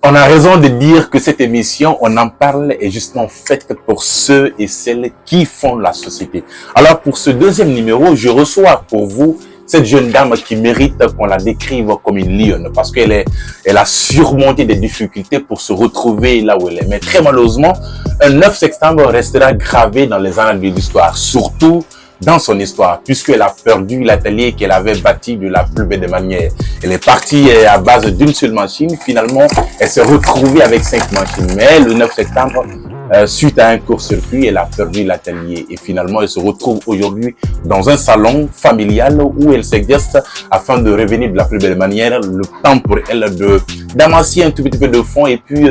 On a raison de dire que cette émission, on en parle, est justement faite pour ceux et celles qui font la société. Alors pour ce deuxième numéro, je reçois pour vous cette jeune dame qui mérite qu'on la décrive comme une lionne parce qu'elle a surmonté des difficultés pour se retrouver là où elle est. Mais très malheureusement, un 9 septembre restera gravé dans les annales de l'histoire, surtout dans son histoire, puisqu'elle a perdu l'atelier qu'elle avait bâti de la plus belle des manières. Elle est partie à base d'une seule machine. Finalement, elle s'est retrouvée avec 5 machines. Mais le 9 septembre, suite à un court-circuit, elle a perdu l'atelier. Et finalement, elle se retrouve aujourd'hui dans un salon familial où elle s'exerce afin de revenir de la plus belle manière. Le temps pour elle d'amasser un tout petit peu de fonds et puis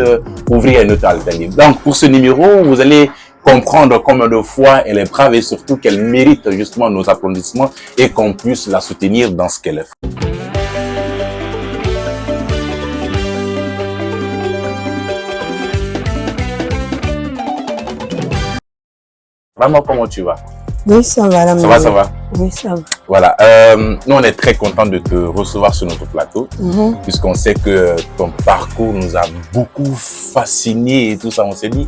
ouvrir un autre atelier. Donc, pour ce numéro, vous allez comprendre combien de fois elle est brave et surtout qu'elle mérite justement nos applaudissements et qu'on puisse la soutenir dans ce qu'elle fait. Maman, comment tu vas? Oui, ça va. Ça va, ça va. Oui, ça va. Voilà, nous on est très contents de te recevoir sur notre plateau, puisqu'on sait que ton parcours nous a beaucoup fascinés et tout ça. On s'est dit,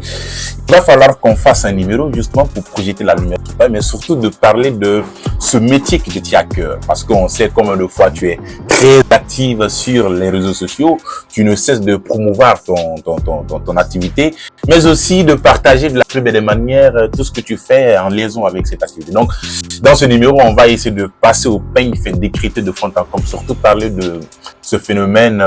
il va falloir qu'on fasse un numéro justement pour projeter la lumière, mais surtout de parler de ce métier qui te tient à cœur, parce qu'on sait combien de fois tu es très active sur les réseaux sociaux, tu ne cesses de promouvoir ton activité, mais aussi de partager de la plus belle manière tout ce que tu fais en liaison avec cette activité. Donc, dans ce numéro, on va essayer de passer au peigne, fait décrypter de fond en comble, surtout parler de ce phénomène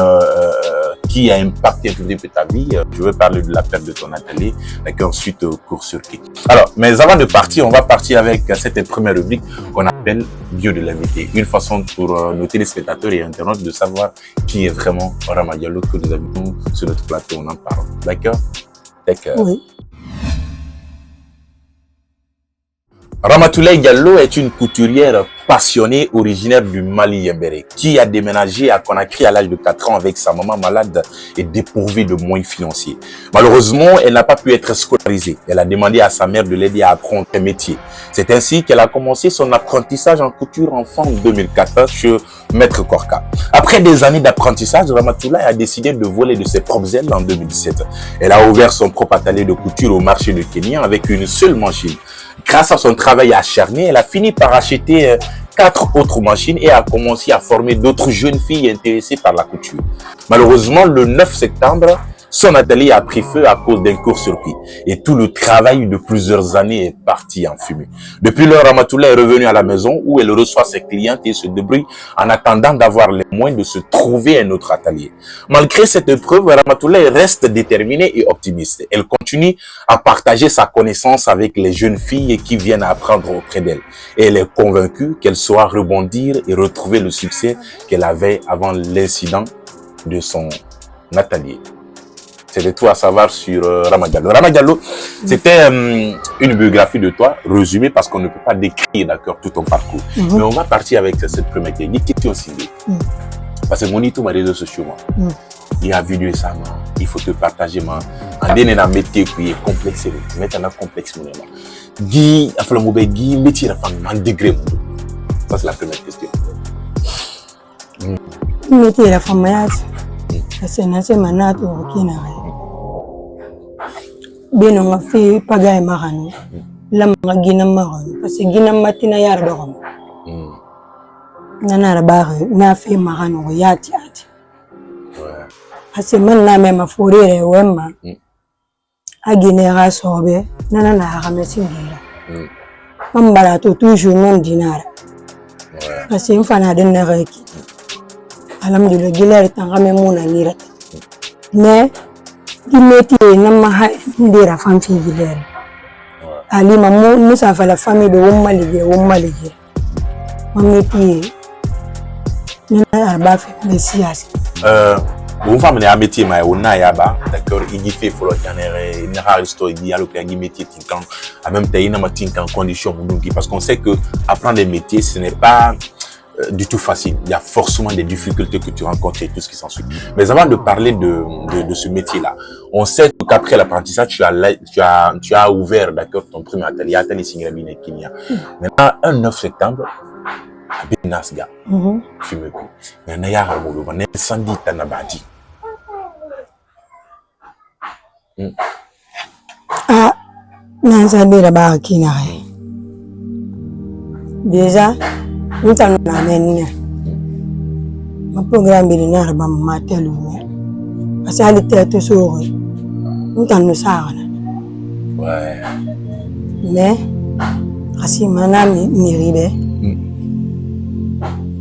qui a impacté un tout petit peu ta vie. Je veux parler de la perte de ton atelier, et ensuite court-circuit. Alors, mais avant de partir, on va partir avec cette première rubrique qu'on appelle Bio de l'invité. Une façon pour nos téléspectateurs et internautes de savoir qui est vraiment Rama Diallo que nous avons sur notre plateau. On en parle. D'accord? D'accord. Oui. Ramatoulaye Diallo est une couturière passionnée originaire du Mali Yembéré qui a déménagé à Conakry à l'âge de 4 ans avec sa maman malade et dépourvue de moyens financiers. Malheureusement, elle n'a pas pu être scolarisée. Elle a demandé à sa mère de l'aider à apprendre un métier. C'est ainsi qu'elle a commencé son apprentissage en couture enfant en 2014 chez Maître Korka. Après des années d'apprentissage, Ramatoulaye a décidé de voler de ses propres ailes en 2017. Elle a ouvert son propre atelier de couture au marché de Kenya avec une seule machine. Grâce à son travail acharné, elle a fini par acheter 4 autres machines et a commencé à former d'autres jeunes filles intéressées par la couture. Malheureusement, le 9 septembre, son atelier a pris feu à cause d'un court-circuit et tout le travail de plusieurs années est parti en fumée. Depuis lors, Ramatoulaye est revenue à la maison où elle reçoit ses clientes et se débrouille en attendant d'avoir les moyens de se trouver un autre atelier. Malgré cette épreuve, Ramatoulaye reste déterminée et optimiste. Elle continue à partager sa connaissance avec les jeunes filles qui viennent apprendre auprès d'elle. Et elle est convaincue qu'elle saura rebondir et retrouver le succès qu'elle avait avant l'incident de son atelier. C'est de tout à savoir sur Rama Diallo. Rama Diallo, c'était une biographie de toi, résumée parce qu'on ne peut pas décrire d'accord tout ton parcours. Mais on va partir avec cette première question aussi. Parce que mon tout mes réseaux sociaux, il y a vidéo ça, il faut te partager, en dernier métier qui est complexe, maintenant complexe, Guy, enfin le mot Guy, métier la femme, en degré. Ça c'est la première question. Métier la femme, c'est un manato qui n'a rien. Bien on a fait pagaille marano, la magina maron, parce que gina matina yardom. Nana la barre, n'a fait marano, yati. Parce que man la même fourrure, wemma. A guinera sobe, nana la ramesingira. Mambarato toujours même dinar. Parce que une fana de nereki. Alhamdulillah, gila est en ramemona nirat. Mais, il métier n'a pas de la femme fille. Ali maman, nous avons la famille de Oumaligé. Mon métier, nous n'avons pas fait de sias. Vous femme un métier, mais on a yaba, d'accord, il fait follow il n'a pas histoire, il y a le métier tinkan, à même temps il n'a pas tinkan condition parce qu'on sait que apprendre des métiers, ce n'est pas du tout facile. Il y a forcément des difficultés que tu rencontres et tout ce qui s'ensuit. Mais avant de parler de ce métier-là, on sait qu'après l'apprentissage, tu as ouvert, d'accord, ton premier atelier Singrabine Kenya. Maintenant, un 9 septembre, à Benasga, fume plus. Mais il y a un incendie Tanabadi. Ah, nan sa bira ba kina kay. Déjà, nous t'en amène. Ma programme bi na raba ma telu. Parce que elle était sur nous t'en ça. Ouais. Mais asi mana mi ribe.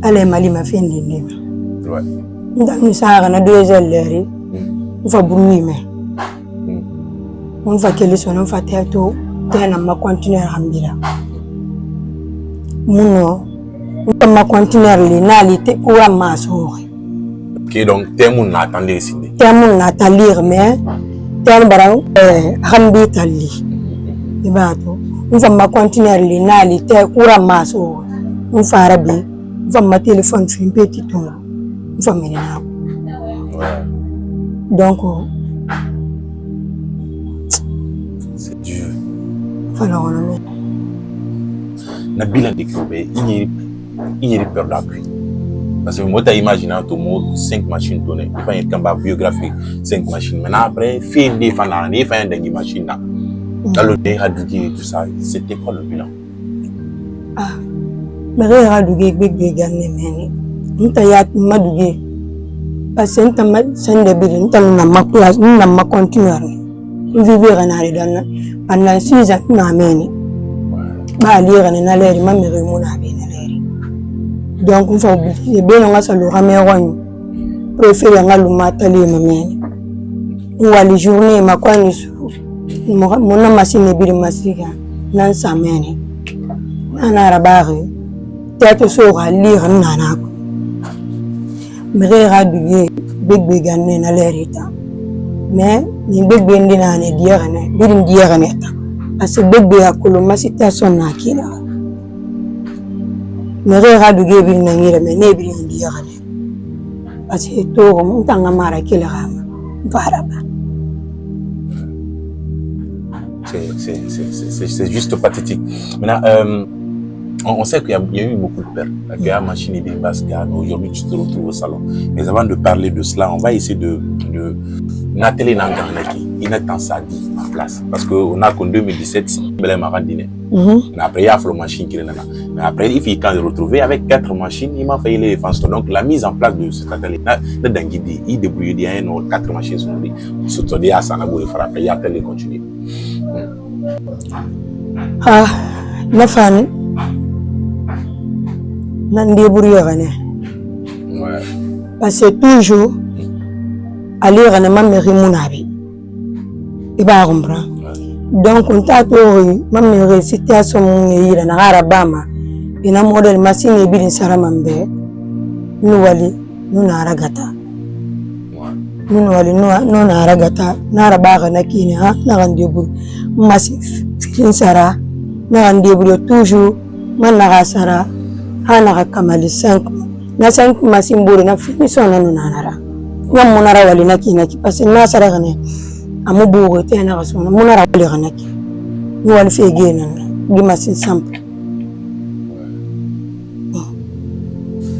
Elle mali ma fin de. Ouais. Nous t'en ça na 2 heures l'heure. On va bruit mais. On va qu'elle soit on va tête tena ma continuer à mbira. Muno on ma continuer les nalité pour ma soeur. OK, donc témoun attendez ici. Témoun à lire mais témoun barang rambi tali. Ibato on va ma continuer les nalité pour ma soeur. On va arabi on va ma téléphone film petit ton. On va mener. Ouais. Donc c'est dur. Voilà on est. Na bilan de Kyobe, il y a peur d'appui. Parce que moi, tu imagines tout le monde 5 machines données. Il faut une campagne biographique, 5 machines. Maintenant, après, faire des fanars, il faut une machine. Dans le déradougué et tout ça, c'était quoi le bilan? Ah, mais le déradougué, bébé, gagné, mais nous t'ayat madougué. Parce que nous t'as sen de bilan, nous t'as ma place, nous n'avons pas continué. Nous vivons en arrière pendant 6 ans, nous avons ba lire na leri ma mere mo na be na leri donc on va oublier be nga sa lo ramé ron préféré nga lu matali ma meni ou les journées ma kwa ni mo na machine bi masika nan sa meni na rabare tête so ra lire na na ko mere raduye big ganne na leri ta mais ni big ndina ne diere ne birim diere ne ta parce que bébé a colomé situation na kila mais raduge bi na ngira mais ne bi ndi yare parce que to mo tanga mara kila rama varaba c'est juste pathétique. Maintenant on sait qu'il y a eu beaucoup de pertes. La machine est bien basse. Aujourd'hui, tu te retrouves au salon. Mais avant de parler de cela, on va essayer de Nathalie Nanganaki, il est en Sadi en place. Parce qu'on a qu'en 2017, il y a après, il y a la machine qui est là. Mais après, il faut quand retrouver avec 4 machines, il m'a fait les défenses. Donc, la mise en place de cet atelier, il débrouille bien, 4 machines sont là. Surtout, il y a Sanabo, il y a atelier continuer. Ah, ma femme. Nan débrouiller ouais parce que toujours aller rana ma mère munabi et ba comprend donc on t'a tori ma mère situation mon ira na arabama ina model machine bi din saramambe nu wali nu na ragata nu wali nu na ragata na arabaga na kini ha na ran débrouiller massif fin sara na ran débrouiller toujours man na sara hana kamali 5 na 5 masimburi na finition na nunara ngam munara wali na kinaki parce que na sara gane amu bugo te na rasona munara wali ganaki ni wali fe gena gi masin simple.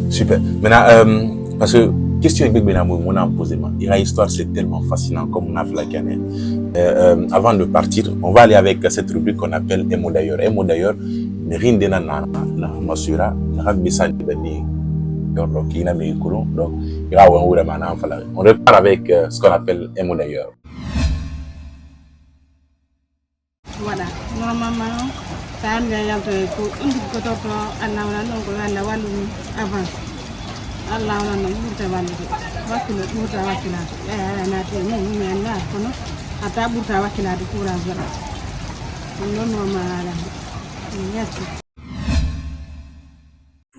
Super. Maintenant parce que question avec Bena mon a posé ma histoire c'est tellement fascinant comme on a fait la canne. Avant de partir, on va aller avec cette rubrique qu'on appelle Emo d'ailleurs. Emo d'ailleurs Rinde na masura na bisa bani donc ina me kolo donc ira wa wura mana fala on repart avec ce qu'on appelle Emo d'ailleurs. Voilà normalement ça me vient de ko indi ko to Allah wala non ko Allah walu avant Allah wala non muta walu wakilo muta wakila na te ni na kono ata buta wakila de kura zara non normala.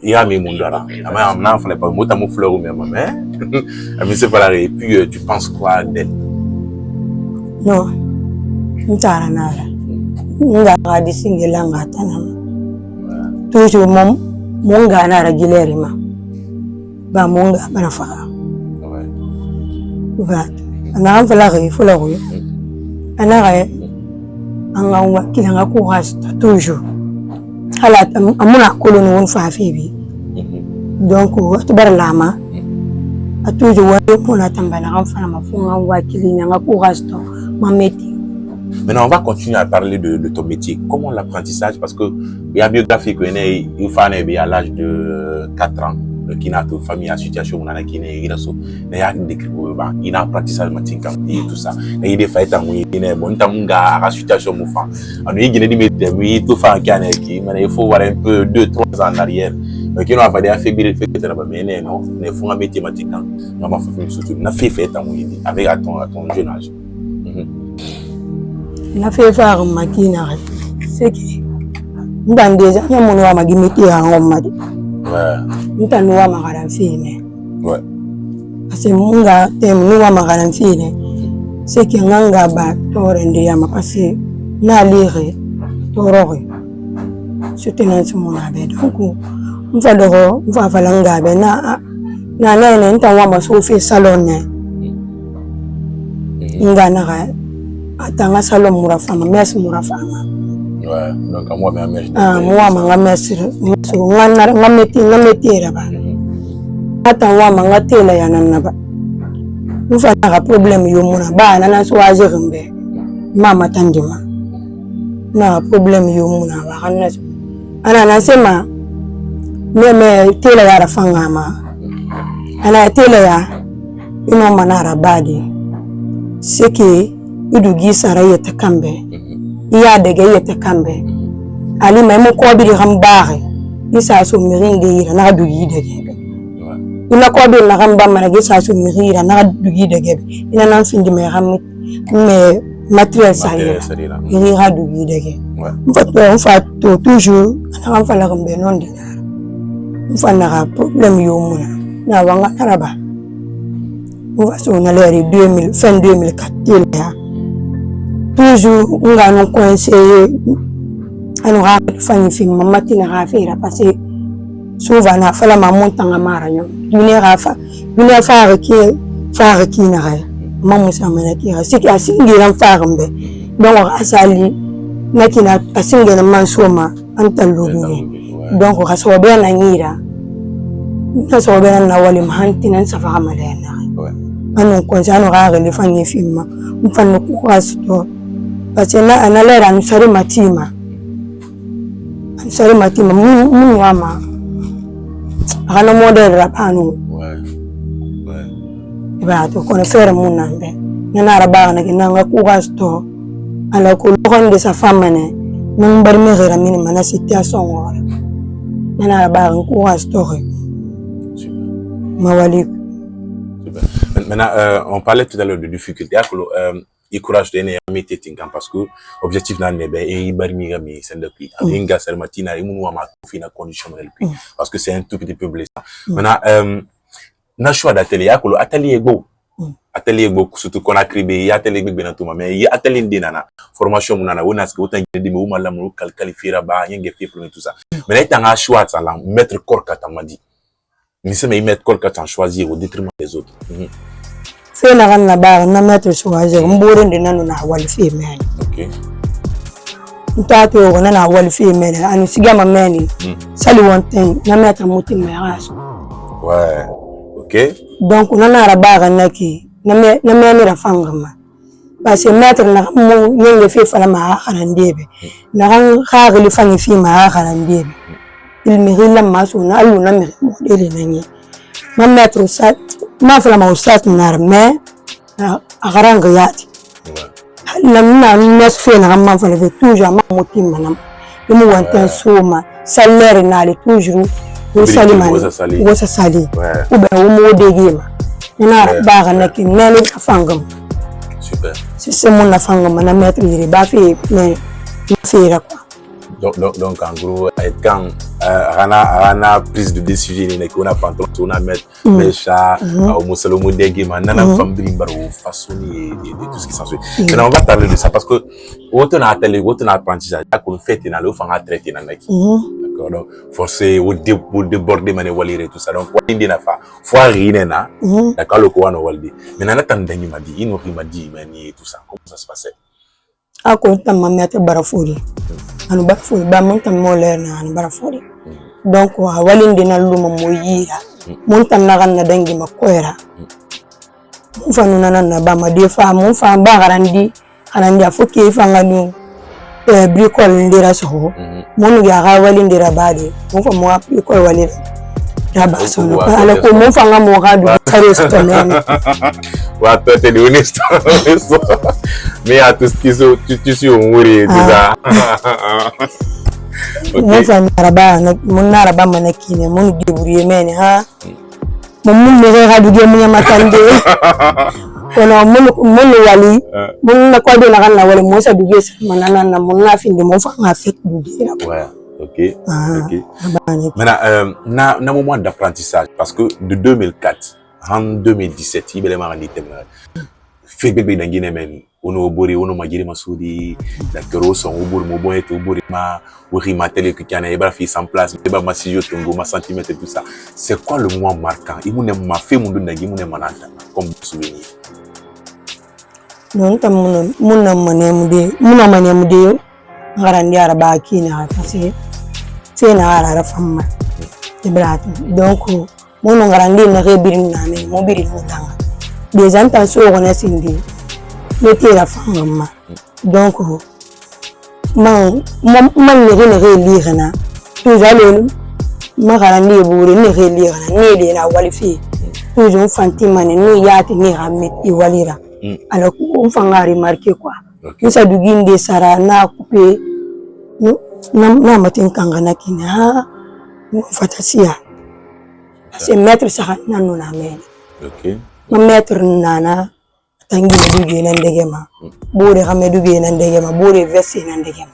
Il y a mes mondara. Maintenant, il fallait pas mouta mon fleur ou même mais c'est pas et puis tu penses quoi d'elle? Non, ntara nara. Nga ngadi singela ngata na. Toujours mon gana ra gilerima. Ba monga bana fa. Ouais. Ba. Ana fala ri fala ri. Ana ra anga wa kilanga courage toujours. Amuna koloni won fa fi bi donc waxtu bar lama a toujours wale pour attendre na enfant ma fonga wakili na courage to ma métier. Maintenant, on va continuer à parler de ton métier. Comment l'apprentissage, parce que il y a biographie que il faut à l'âge de 4 ans, qui n'a pas de famille en situation où on a qui n'est pas il y a des il a apprentissage matinka et tout ça. Et il est fait à moi, il est bon tamunga à situation moufant. On est guiné de oui tout fait en qui, mais il faut voir un peu 2-3 ans en arrière. Qui n'ont pas affaiblir fait que mais non, ne font un métier matinka. On va faire surtout n'a fait à moi avec à ton jeune âge. Na fait faire makina c'est qui dans des années mon wa magi métier en homme ouais ntan wa magara fine ouais parce que munga tem wa magara fine c'est qui nganga ba torende ya mapasi na lire torore soutenance mon abe donc on va falanga be na ntan wa maso fait salon ngana atanga salon murafama mes murafama ouais donc moi même mes moi manga mes so ngameti raba atanga manga tela ya nanaba ufana ka problem yo muna ba na so azirembe mama tandima na problem yo muna ba kana ana nasema meme tela ya rafanga ma ana tela ya ino manara badi seki idugi sara yete kambe iya dege yete kambe ali mai mo ko bi hambare isa so miringe ira na dugi dege ina ko bi na hamba mana gisa so miringe na dugi dege ina nan findi me ham me matériel sa ira ha dugi dege on fa to toujours ana fa la kambe non dina on na problème yo muna na wanga araba on va so na le 2000 fin 2004 ya toujours on a non conseillé alors à faire film matin à faire parce que souvent na fala ma montanga maranyo dune fa ki na ra mamu samana ki ra siki asingira mfarambe donc asali nakina asingira mansoma antaludu donc rasobe na ngira rasobe na wali mahantina safa malena anu conseil anu ra le faire film mfano kwa sto parce que na lera ansari matima munu wama akana model rapano ouais ba to kono fere munande na raba na kinanga ku gasto ala ko lokon de sa famane nang bar me gera min mana situation wala na raba ku gasto mawalik. Maintenant, on parlait tout à l'heure de difficultés. Il courage de métier parce que objectif n'a pas et barmi gami c'est le prix. Inga sermatina et mounou ama fina condition le prix parce que c'est un tout petit peu blessant. Maintenant, na choix d'atelier atelier go surtout qu'on a créé atelier go benatuma mais atelier dinana formation munana wona ce que autant de me ou la mu qualifier ba yenge fait pour tout ça. Mais là t'as un choix ça là mettre corps katamadi. Mais c'est mais mettre corps katan choisir au détriment des autres. C'est la grande barre, na mettre choisir, m'bourrer de nanu na wali femelle. Ok. N'tato on na wali femelle, anu sigama meni. Sali one thing, na mettre muti meras. Ouais. Ok. Donc on a la barre naki, na meni la fangama. Parce que mettre na mo yenge fe fala ma harandebe. Na ran le fangi fi ma harandebe. Il mérite la masse on a lu na mérite modèle nani. Na mettre ça ma fala ma ustaz na mais agaranga yati na mes fe na ma fala toujours ma motim manam mu wanta soma salaire na le toujours au salimani wo sa sali ou ben wo modegi ma na ba na ki nene afangam super c'est mon afangam na mettre iri ba fe mais fera quoi. Donc en gros quand rana prise de décision on a pantalon on a mettre les chats au musalomo dégé nana femme brimbar ou façonner et tout ce qui s'ensuit. Maintenant on va parler de ça parce que autant atelier autant apprentissage qu'on fait dans le fanga traiter dans naki. D'accord donc forcer au déborder mané walire tout ça donc windi na fa faut rien na d'accord le ko wana waldi mais nana tandani madi ino madi mani tout ça comment ça se passait a ko tamma mete barafuri anu barafuri ba mon tam mo leer na anu barafuri donc wa walinde na luma mo yira mun tan na kan na dangi makoira mun fa nuna na ba ma de fa mun fa ba garandi anandi afoke fa nganu bricole ndira so mun ya ga wali ndira bade mun fa mo bricole wali raba so ala ko mun fa ngamo ga du kare sto men wa to te di honesto mais à tout ce qui so tu suis on wuri déjà mun fa raba mun na raba manakine mun debrouiller men ha mun me ga du ge mun matande kono mun wali mun na ko do na kan na wali mo sa du ge manana na mun na fin de mo fa nga fait du ge ouais. Ok. Maintenant, na moment d'apprentissage, parce que de 2004 en 2017, il y a des fait bébé dans Guinée même. Ono bori, ono magiri masudi, d'accord, son obor mobon et obori ma, ori matele que kana eba fi sans place, eba masijo tongo, ma centimètre et tout ça. C'est quoi le moment marquant? Il m'a fait mon don d'agi, mon manata comme souvenir. Non, tam mon manemude, garandi araba kina parce que c'est na ara famma ibrat donc mon garandi na rebirin na me mo birin mo tanga des intentions on a sindi le la famma donc man ne lire na toujours le ma garandi boure ne lire na ne de la walifi toujours fantima ne yati ni ramet i walira alors on fanga remarquer quoi nous ça duginde sara na coupé na matin kangana kina ha fatasia c'est maître sara nanu na men OK ma maître nana tangi dugi na ndegema bore xame dugi na ndegema bore verser na ndegema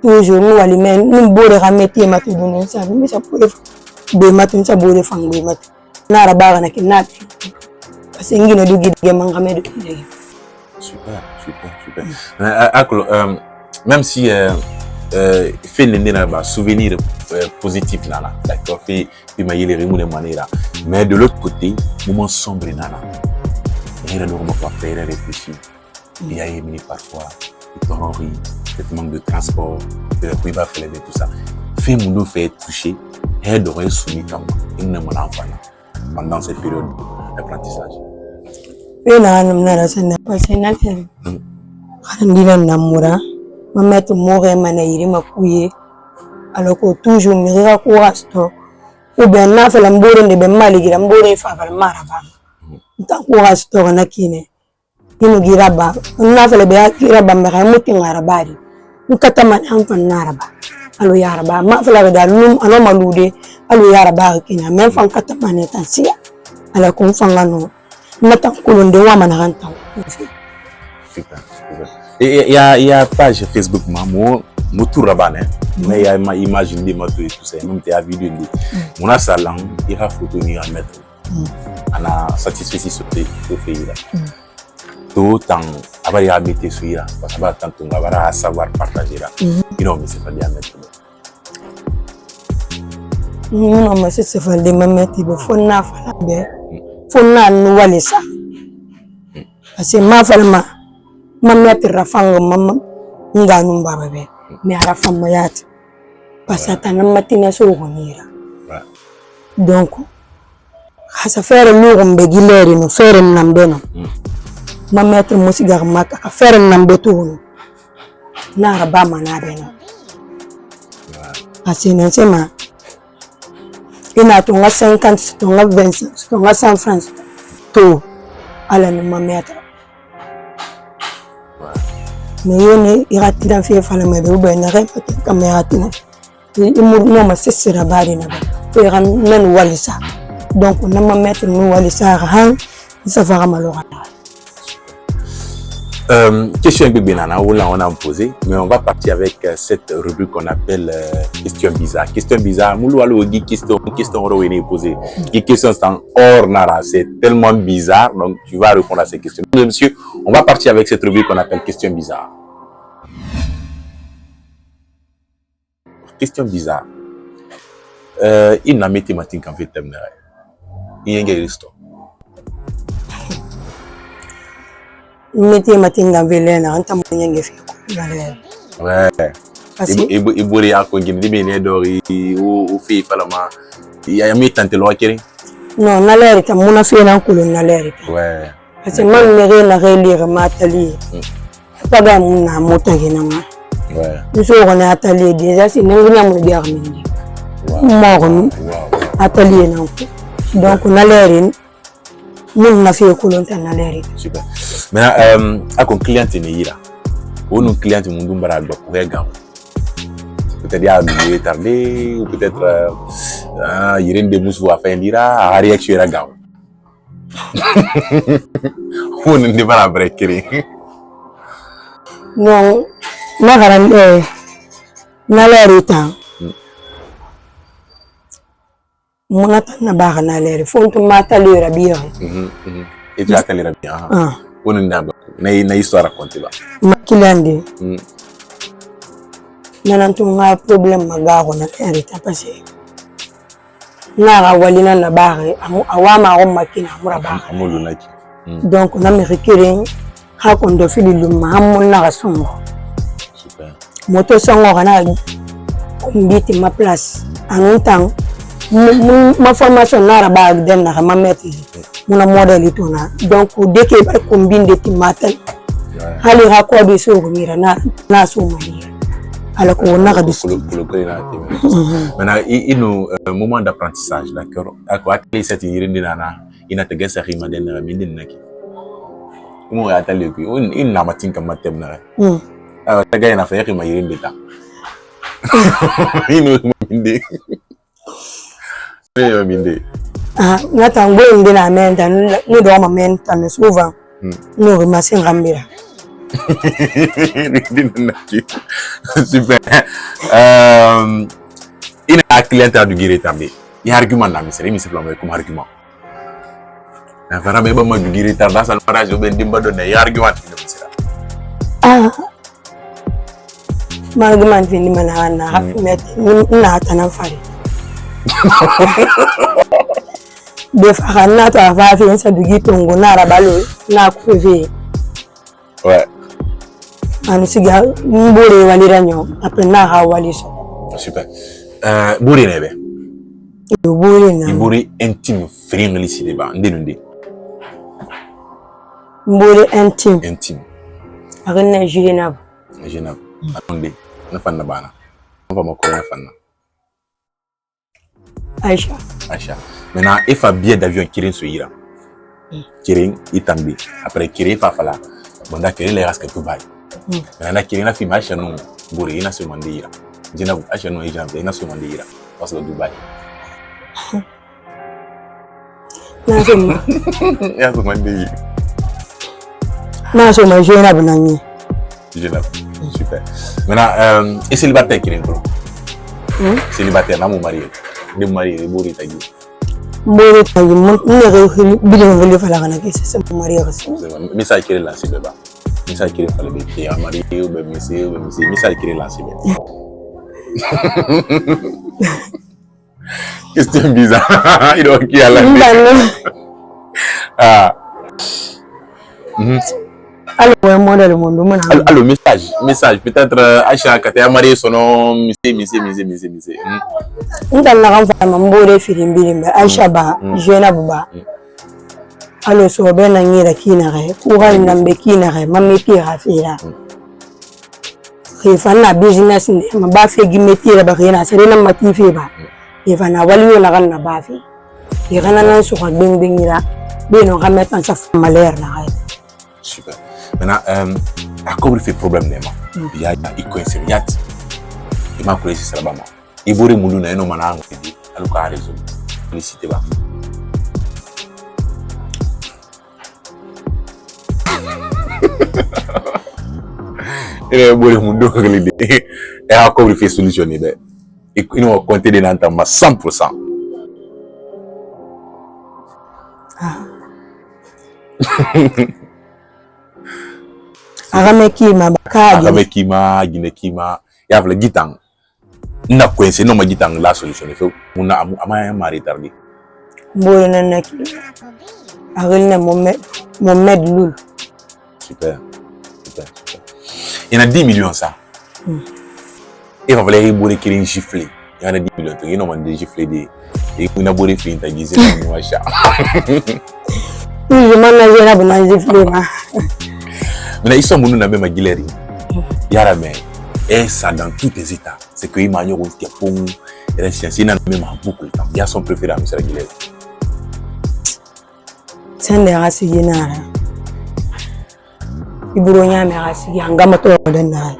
toujours nous wali men nous bore xame ti matu dunu sa mi sa bore be matu sa bore fang be matu na rabaga na kinat parce que ngina dugi ndegema xame dugi ndegema. Super. Même si fait le souvenir positif nana, d'accord, fait mailler les remous les manières, mais de l'autre côté, moment sombre nana, il y a le moment pas faire réfléchir, il y a émis parfois, il t'ennuie, le manque de transport, de la priva faire tout ça, fait mon dos fait toucher, et d'aurait soumis comme il ne m'en a pas pendant cette période d'apprentissage. Pena namna sana pasena tena ndina namura mameto more mana iri makuye aloko toujours mirira ko rasto ou bien na fala mbore ndebe maligira mbore fa fala maraba nta ko rasto na kine ino giraba na fala be giraba mara muti ngarabari nkata man amfa naraba alo yaraba ma fala da lum alo malude alo yaraba kina men fa nkata man tansia ala ko fangano. Super. Et il y a page Facebook maman motu rabane mais il y a ma image de moto et tout ça même t'as vidéo de mon a salon il a photo ni à mettre ana satisfait si sauter au pays là tout temps avoir y habiter sur là parce que va tant on va savoir partager là non mais c'est pas bien mettre non mais c'est pas de mettre il faut na fala be fonna no walisa parce ma falma mamettre rafanga mamma nganu baba be mais rafama yat parce que tan matina so gonira donc hasa faire no be gileri no faire nambe no mamettre musiga maka ka faire nambe to na raba manabe no asina sema ina tunga 50 tunga 25 tunga 100 francs to ala no mametra mais yone iratira fi fala me do ben répéter caméra tino imur no ma sessira bari na ba to ran nan walisa donc na mametra no walisa han ça va malora. Question Bébénana, on a posé, mais on va partir avec cette rubrique qu'on appelle question bizarre. Question bizarre, question posée. Les questions sont hors nara, c'est tellement bizarre, donc tu vas répondre à ces questions. Monsieur, on va partir avec cette rubrique qu'on appelle question bizarre. Question bizarre. Il n'a mathématique en fait, il y a une histoire. Métier matinga velena anta monyenge fi ouais et bori a ko ngim dibe ne dori o fi falama ya mi tante lo kere Non, n'alerte, mon affaire n'a coulé n'alerte. Ouais. Parce que moi, je n'ai rien lire ma atelier. Pas de mon motage n'a. Ouais. Nous sommes en atelier déjà, c'est nous qui avons regardé. Mort, atelier n'a. Donc, on a l'air. Nous, on a fait coulon n'alerte. Super. Maintenant, à quoi client est né là? Ou nos clients qui m'ont dit que pour regarder. Peut-être qu'il y a tardé, ou peut-être il y a des mousses à faire à réaction à gao. On ne peut pas breaker. Non, ma grande, n'alerte. Mon attente n'a pas n'alerte. Faut que ma talure à bien. Et tu as talure à bien. On n'a une histoire à raconter là. Ma cliente. Nanantunga problème magaro na erita passé na walina na bare awama o makina muraba amulu naki donc na merikiring ha kondo fililuma hamon na gasongo super moto songo kana kumbiti ma place en temps ma formation na raba den na ma metti muna model itona donc dès que ba kumbinde timatel hali rakobi so mira na so mali. Alors qu'on a maintenant, il nous moment d'apprentissage, d'accord. À quoi cette irine nana, il n'a pas de série madame Mindin Naki. Comment a t-elle eu une namatin comme ma thème? Alors, ta gagne à faire ma irine d'état. Il nous minde. Ah, n'attends pas une de la main, nous dormons maintenant souvent. Nous ramassons Rambira. Super. Il a client du guéré tamé. Il y a argument là, mais c'est comme argument. La femme est bon du guéré tamé. Ça le fera je vais dire bon donner. Il y a argument qui ne sera. Ah. Argument fini mana mais na tana fari. De fois na ta va faire ça du guitongo na rabalo na couver. Ouais. Anisiga mbore waliranyo après na ha waliso. Super. Buri nebe. Buri na. Buri intime friendly si débat. Ndinunde. Mbore intime. Intime. Arena Jenab. Jenab. Atonde. Na fanna bana. On va m'accorder na fanna. Aïcha. Aïcha. Maintenant, il faut bien d'avion Kirin Suira. Kirin, il tombe. Après Kirin, fa fala. Bon, da Kirin, les rasques tout bail. Maintenant, Kirin a fait ma chaîne, Bouré, il a se demandé. Jenab, a chaîne, il a se demandé. Parce que Dubaï. Na sema. Ya se demandé. Na sema Jenab nani. Jenab. Super. Maintenant, et célibataire Kirin, bro. Célibataire, là, mon mari. De marier, Bouré, t'as dit. Mbore tangi mun bilen ngeli fala kana ke c'est mon mari aussi message qui est lancé beba message qui est fallait bien à marier ou bien monsieur message qui est lancé beba question bizarre il doit qui à la ah alors modèle mon monde alors message peut-être Aïcha quand tu es marié son nom monsieur ndan na kan fa mbore firimbirimbe Aïcha ba jena buba alors so be na ngira kina ga ku ga nambe kina ga mammi pi ga fira khifa na business ne ma ba fe gi metira ba khina sere na mati fe ba e fa na wali yo na kan na ba fe e kana na so ga ding ira be no ga metan sa malaire na ga super maintenant à quoi il fait problème nema il y a coïncidence il m'a collé sur la bama il bourre moulou na eno mana ngedi alors ka réseau félicité ba il bourre moulou ko l'idée et à quoi il fait solutionner ben il nous compter de n'entendre 100%. Agamekima bakadi agamekima ginekima ya vle gitang na kwense no ma gitang la solution fe muna ama mari tardi mbore na neki agelna Mohamed Loul super il y a 10 millions ça et on va les bourrer qui gifler il y en a 10 millions il y en a des gifler des Et on a beau les filles, t'as dit c'est moi chat. Je manage la bonne flema. Mais ils sont mon même à Guileri. Yara mais et ça dans tous les états. C'est que Emmanuel qui pour et c'est même beaucoup de temps. Il y a son préféré à Monsieur Guileri. C'est des races générales. Ibronya me race ngama to dana.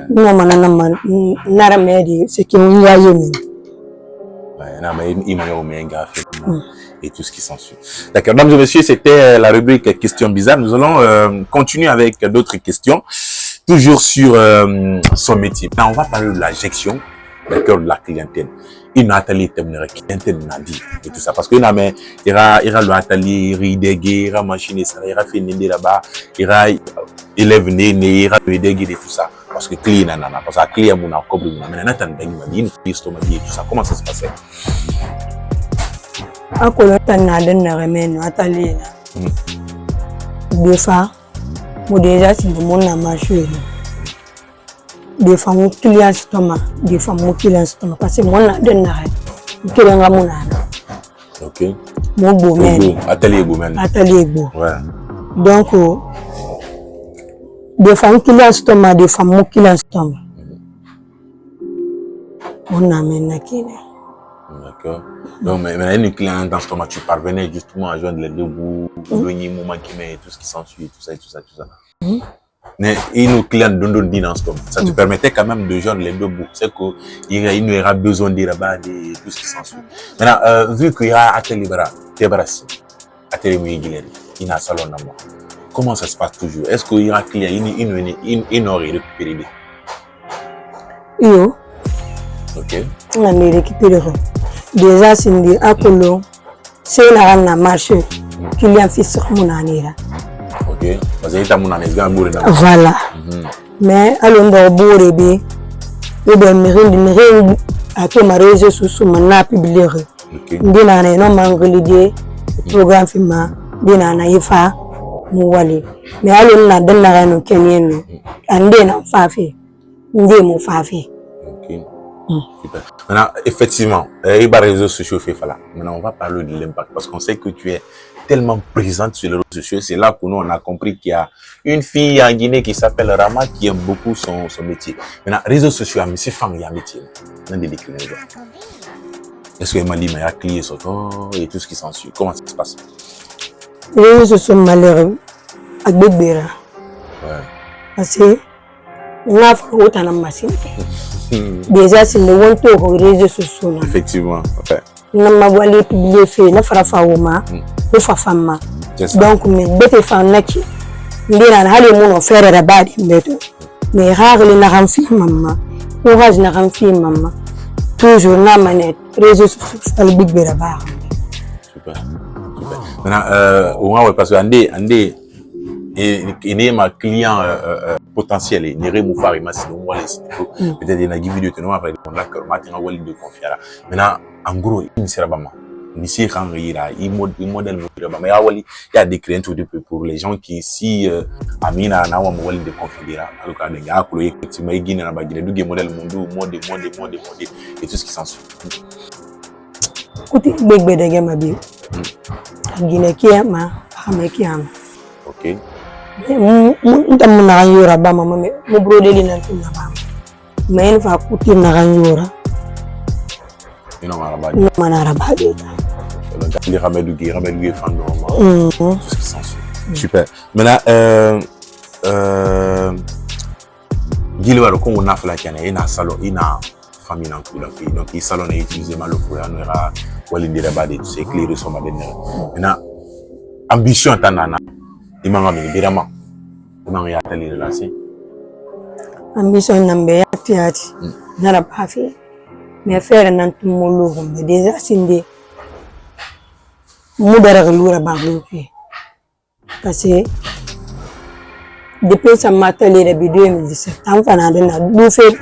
Non manana nara medi c'est qui on y a yemi. Et tout ce qui s'ensuit. D'accord, mesdames et messieurs, c'était la rubrique questions bizarres. Nous allons continuer avec d'autres questions, toujours sur son métier. Là, on va parler de la gestion, d'accord, de la clientèle. Une atelier terminé, clientèle n'a dit et tout ça parce que il y aura le atelier, il y aura machine, ça ira faire nindi là-bas, il y aura élève né, il y aura le dégué et tout ça parce que client nana, parce que client mon a compris, mais n'attend pas une histoire et tout ça. Comment ça se passait? Akolo tanadin na remeno atali na des fois mo déjà si mon na marché des fois mon client stoma des fois mon client stoma parce que mon na den na client nga mon na OK mon beau men atelier beau ouais donc des fois mon client stoma des fois mon client stoma on na men na kine. D'accord. Donc, mais une cliente dans ce moment, tu parvenais justement à joindre les deux bouts, le moment qui met tout ce qui s'ensuit, tout ça. Mais une cliente dit dans ce moment, ça te permettait quand même de joindre les deux bouts. C'est qu'il n'y aura besoin de rabat et tout ce qui s'ensuit. Maintenant, vu qu'il y a atelier Guileri, il y a un salon à moi. Comment ça se passe toujours? Est-ce qu'il y a un client, une heure récupérée? Yo. OK. On a récupéré. Déjà, c'est une akolo, c'est la marché qui lui a fait sur mon année. OK. Parce que tu as mon année, voilà. Mais allons dans le bourrébé, le ben à tout ma réseau sur mon app publié. Dina na non mangolide programme film dina na ifa muwali. Mais allons na dans la no kenyen ande na fafi. Ndé mo fafi. Super. Maintenant, effectivement, les réseaux sociaux fait là. Maintenant, on va parler de l'impact parce qu'on sait que tu es tellement présente sur les réseaux sociaux. C'est là que nous, on a compris qu'il y a une fille en Guinée qui s'appelle Rama qui aime beaucoup son métier. Maintenant, réseaux sociaux, mais c'est femme, il y a un métier. Est-ce que Mali m'a clié sur toi et tout ce qui s'ensuit? Comment ça se passe? Les réseaux sociaux malheureux à Bébéra. Ouais. Parce que on a fait autant de machines. Déjà, c'est le one tour aux réseaux sociaux. Effectivement. Ouais. On m'a volé publié fait, na fara faoma, le fafama. Donc, mais bête fan qui, ndina na hali mon faire la badi mbeto. Mais rare les na ramfi maman, courage na ramfi maman. Toujours na manette, réseaux sociaux le big bera bar. Super. Maintenant, on va parce que andé et ma client potentiel et néré mou fari ma sinon moi les peut-être il a give vidéo tenant après on d'accord matin on va de confiance maintenant en gros il sera pas mal ici quand il a il modèle mais il y a des clients pour les gens qui si amina na wa modèle de confiance alors quand il y a coulé effectivement il gagne na bagine du modèle mode et tout ce qui s'ensuit côté big bed de mabi guiné qui ama ameki am OK. Ntam na yora ba mama me mo brodeli na tuna ba mais il va coûter na yora non maraba non manaraba de donc il ramène du fan tout ce qui s'ensuit. Super. Maintenant Guilewaro comme on a fait la canne il a salon il a famille en couleur donc il salon est utilisé mal pour on ira wali de rabat de c'est clair sur ma dernière maintenant ambition tanana il m'a ramené vraiment comment il a tellement relâché ambition nambe atiati nara pafi mais faire nan tumolo mais déjà sinde mudara lura bangu parce que depuis ça m'a télé depuis 2017 en fanade na du fait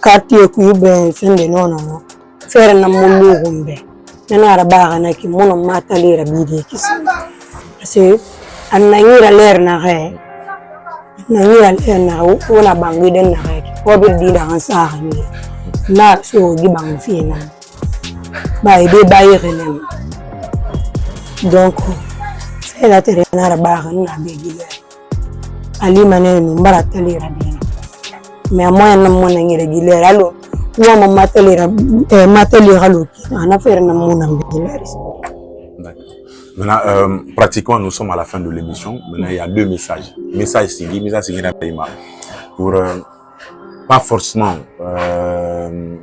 quartier ku ben fende non faire nan molo gombe nara baga na ki mono m'a télé rabidi kisi parce que ananyira l'air na re nanyira l'air na wona bangu den na re ko be di da sa ni na so di bang fi na bah aider bailler renem donc c'est la terre na ba na begile ali manenu mbara telera bien mais moi na mo na ngire allo moi ma telera lo na faire na mo na begile. Maintenant, pratiquement, nous sommes à la fin de l'émission. Maintenant, il y a deux messages. Message Sidi, message Sidi Napaima. Pour, pas forcément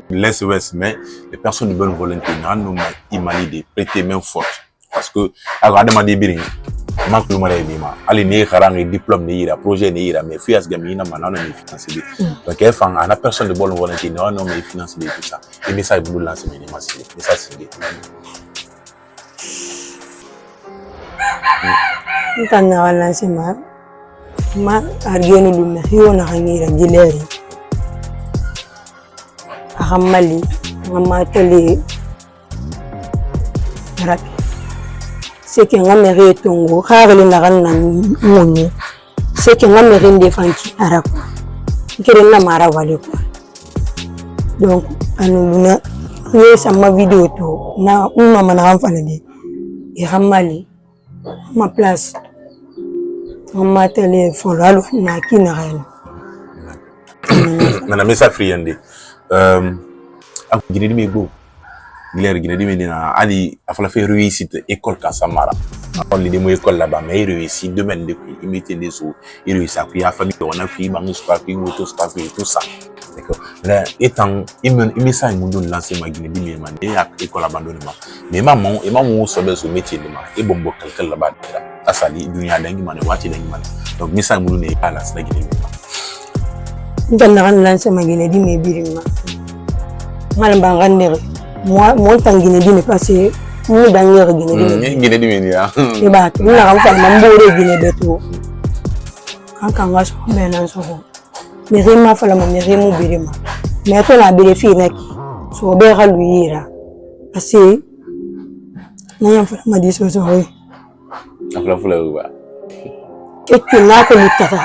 l'SOS, mais les personnes de bonne volonté, nous avons de prêter main forte. Parce que, regardez-moi des birins. Manque le moyen de ma. Allez, né, harang, diplôme, né, projet, né, mais fuyas gamina, maintenant, on est financé. Donc, il y a personne de bonne volonté, nous avons financé tout ça. Et message, vous lancez, message Sidi. Ntana wala sema ma argenu lume hiyo na hangira gileri ahamali ngama tele rapi seke ngame retongo khagele na ganna munye seke ngame rende fanki arako kere na mara wale ko donc anuna ye sama video to na umma na amfana de ahamali ma place ma télé folalo na kina gaina na message friende ak ginedi me go giler ginedi me na ali afala fait réussite école Kasamara on li demo école là-bas mais réussit domaine de imiter des autres il réussit à a famille on a pris bangi spa pris moto spa pris tout ça d'accord là étant il message mon don lancer ma ginedi me man et école abandonnement mais maman so be so métier de ma et bombo calcul là-bas asali dunia dangi man wati dangi man donc message mon ne ala sa ginedi me ndana lancer ma ginedi me birima mal bangandere moi tangine dine passé mu dangere gine dine ya e ba tu na kam fa mambore gine beto kan kan ga so be nan so me rema fa la me remu birima me to na bire fi nak so be ga luira assez na yam fa ma di so oui afla fula ba et que na ko lutata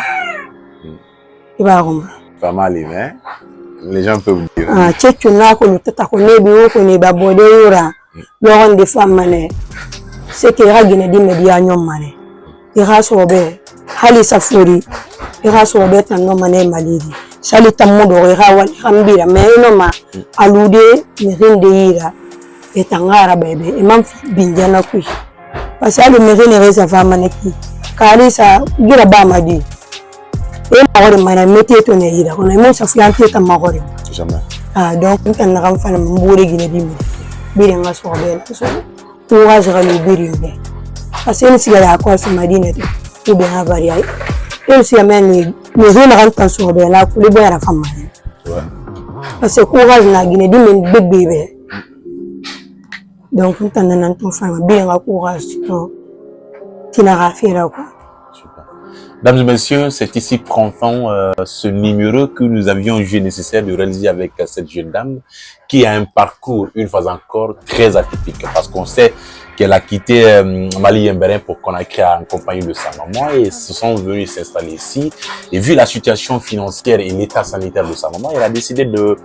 e ba ko pas mal mais les gens peuvent dire chechu na ko lutata ko ne bi ko ne ba bode yura loron de femme mané c'est que ragine di media nyom mané ira so be hali safuri ira so be tan no mané malidi sali tamudo ira wal khambira mais no ma alude ni rinde yira et tangara bébé et mam binjana kui parce que le mérine resa femme mané ki kali sa gira ba madi et magore mana métier to ne yira on a mo sa fianté ta magore jamais donc on na kam fana mbore gine di bire nga so be so courage ga le bire be parce que si la ko so madina to be ha bari ay et si ameni me zona kan tan so be la ko le bo ya fama parce que courage na gine di men bébé be donc on nan to fama bire nga courage to tina ga fera ko. Mesdames et messieurs, c'est ici prend fin ce numéro que nous avions jugé nécessaire de réaliser avec cette jeune dame qui a un parcours, une fois encore, très atypique. Parce qu'on sait qu'elle a quitté Mali Yemberin pour Conakry en compagnie de sa maman et se sont venus s'installer ici. Et vu la situation financière et l'état sanitaire de sa maman, elle a décidé de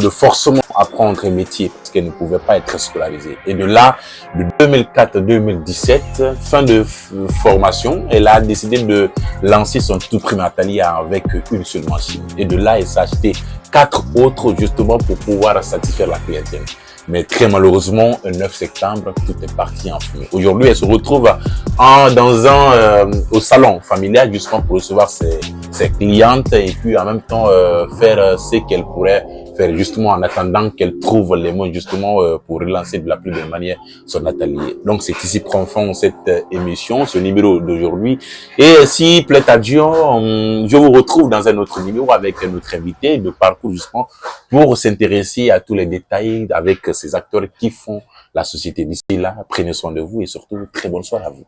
forcément apprendre un métier parce qu'elle ne pouvait pas être scolarisée. Et de là, de 2004 à 2017, fin de formation, elle a décidé de lancer son tout premier atelier avec une seule machine. Et de là, elle s'est acheté 4 autres justement pour pouvoir satisfaire la clientèle. Mais très malheureusement, le 9 septembre, tout est parti en fumée. Aujourd'hui, elle se retrouve au salon familial justement pour recevoir ses clientes et puis en même temps faire ce qu'elle pourrait faire justement en attendant qu'elle trouve les mots justement pour relancer de la plus belle manière son atelier. Donc c'est ici prend fin cette émission, ce numéro d'aujourd'hui. Et si plaît à Dieu, je vous retrouve dans un autre numéro avec notre invité de parcours justement pour s'intéresser à tous les détails avec ces acteurs qui font la société. D'ici là, prenez soin de vous et surtout très bonne soirée à vous.